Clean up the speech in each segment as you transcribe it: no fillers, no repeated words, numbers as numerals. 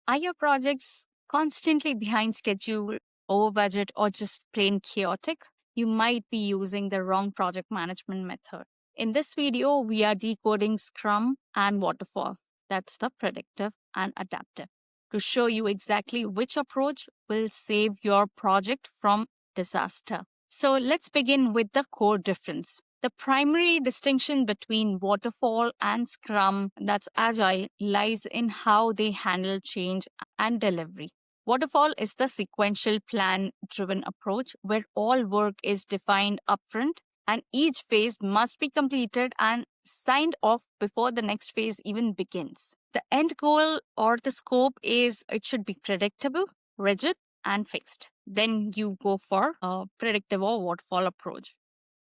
Are your projects constantly behind schedule, over budget, or just plain chaotic? You might be using the wrong project management method. In this video, we are decoding Scrum and Waterfall. That's the predictive and adaptive, to show you exactly which approach will save your project from disaster. So let's begin with the core difference. The primary distinction between Waterfall and Scrum, that's Agile, lies in how they handle change and delivery. Waterfall is the sequential plan-driven approach where all work is defined upfront and each phase must be completed and signed off before the next phase even begins. The end goal or the scope is it should be predictable, rigid, and fixed. Then you go for a predictive or waterfall approach.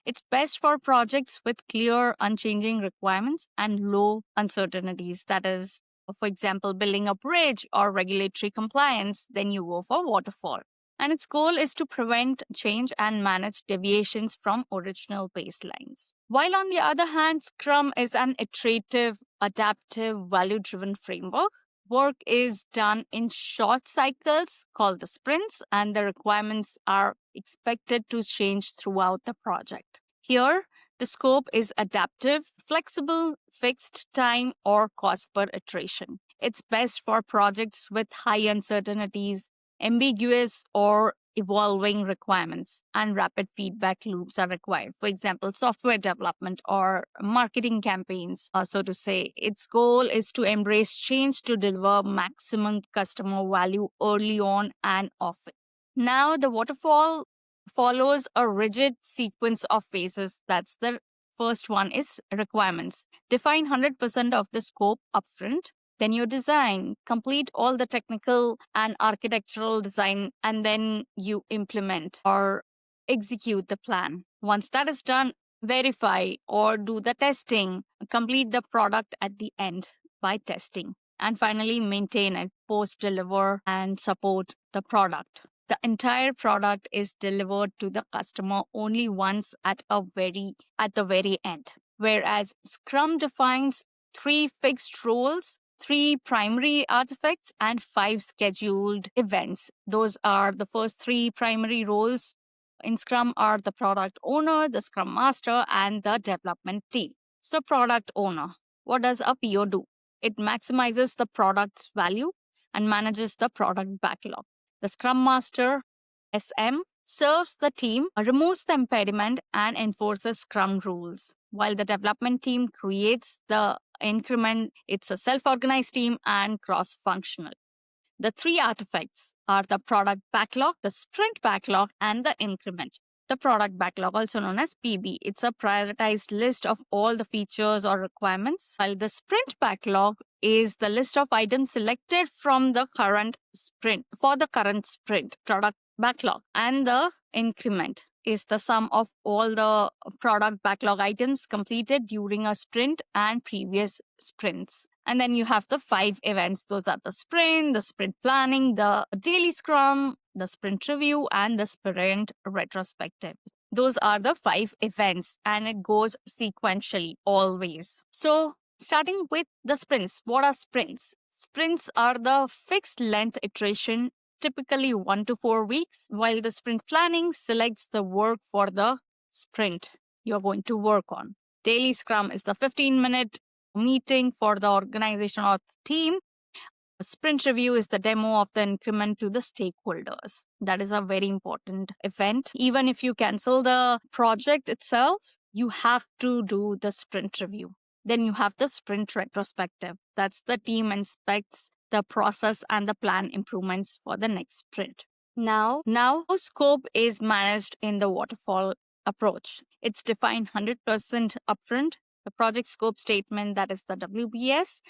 It's best for projects with clear, unchanging requirements and low uncertainties. That is, for example, building a bridge or regulatory compliance, then you go for waterfall. And its goal is to prevent change and manage deviations from original baselines. While on the other hand, Scrum is an iterative, adaptive, value-driven framework. Work is done in short cycles called the sprints, and the requirements are expected to change throughout the project. Here, the scope is adaptive, flexible, fixed time, or cost per iteration. It's best for projects with high uncertainties, ambiguous or evolving requirements, and rapid feedback loops are required. For example, software development or marketing campaigns, so to say. Its goal is to embrace change to deliver maximum customer value early on and often. Now, the waterfall follows a rigid sequence of phases. That's the first one is requirements. Define 100% of the scope upfront. Then you design, complete all the technical and architectural design, and then you implement or execute the plan. Once that is done, verify or do the testing, complete the product at the end by testing, and finally maintain it, post-deliver and support the product. The entire product is delivered to the customer only once at the very end. Whereas Scrum defines 3 fixed roles, 3 primary artifacts, and 5 scheduled events. Those are the first 3 primary roles in Scrum are the product owner, the Scrum master, and the development team. So product owner, what does a PO do? It maximizes the product's value and manages the product backlog. The Scrum Master, SM, serves the team, removes the impediment, and enforces Scrum rules. While the development team creates the increment, it's a self-organized team and cross-functional. The 3 artifacts are the product backlog, the sprint backlog, and the increment. The product backlog, also known as PB, it's a prioritized list of all the features or requirements, while the sprint backlog is the list of items selected from the current sprint for the current sprint product backlog. And the increment is the sum of all the product backlog items completed during a sprint and previous sprints. And then you have the 5 events. Those are the sprint planning, the daily scrum, the sprint review, and the sprint retrospective. Those are the 5 events, and it goes sequentially always. So starting with the sprints. What are sprints? Sprints are the fixed length iteration, typically 1 to 4 weeks, while the sprint planning selects the work for the sprint you're going to work on. Daily scrum is the 15-minute meeting for the organization or the team. A sprint review is the demo of the increment to the stakeholders. That is a very important event. Even if you cancel the project itself, you have to do the sprint review. Then you have the sprint retrospective. That's the team inspects the process and the plan improvements for the next sprint. Now scope is managed in the waterfall approach. It's defined 100% upfront. The project scope statement, that is the WBS.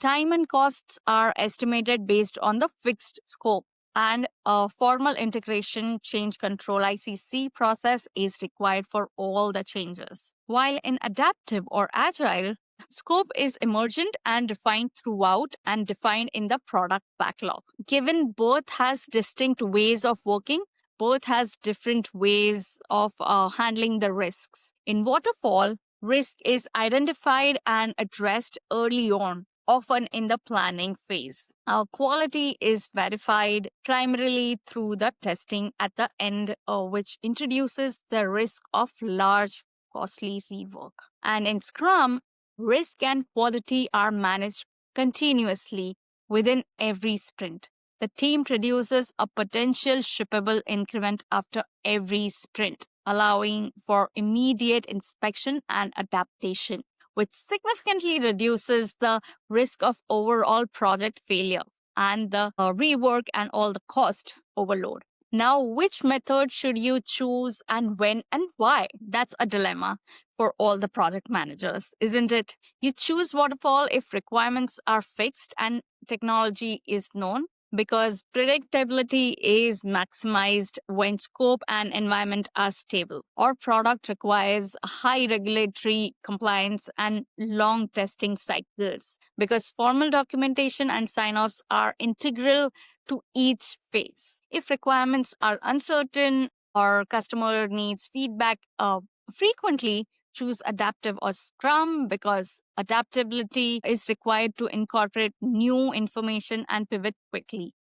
Time and costs are estimated based on the fixed scope, and a formal integration change control ICC process is required for all the changes. While in adaptive or agile, scope is emergent and defined throughout and defined in the product backlog. Given both has distinct ways of working, both has different ways of handling the risks. In waterfall, risk is identified and addressed early on. often in the planning phase. Our quality is verified primarily through the testing at the end, which introduces the risk of large, costly rework. And in Scrum, risk and quality are managed continuously within every sprint. The team produces a potential shippable increment after every sprint, allowing for immediate inspection and adaptation, which significantly reduces the risk of overall project failure and the rework and all the cost overload. Now, which method should you choose and when and why? That's a dilemma for all the project managers, isn't it? You choose waterfall if requirements are fixed and technology is known, because predictability is maximized when scope and environment are stable, or product requires high regulatory compliance and long testing cycles, because formal documentation and sign-offs are integral to each phase. If requirements are uncertain or customer needs feedback frequently, choose adaptive or Scrum, because adaptability is required to incorporate new information and pivot quickly.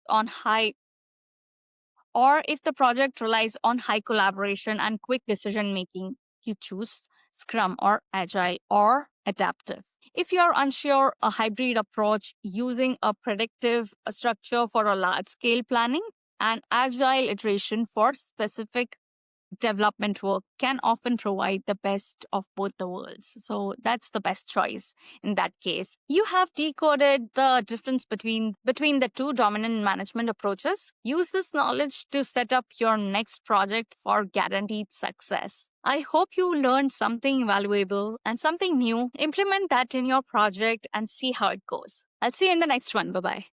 On high, or if the project relies on high collaboration and quick decision making, you choose Scrum or Agile or Adaptive. If you're unsure, a hybrid approach using a predictive structure for a large scale planning and agile iteration for specific development work can often provide the best of both the worlds. So that's the best choice in that case. You have decoded the difference between the two dominant management approaches. Use this knowledge to set up your next project for guaranteed success. I hope you learned something valuable and something new. Implement that in your project and see how it goes. I'll see you in the next one. Bye-bye.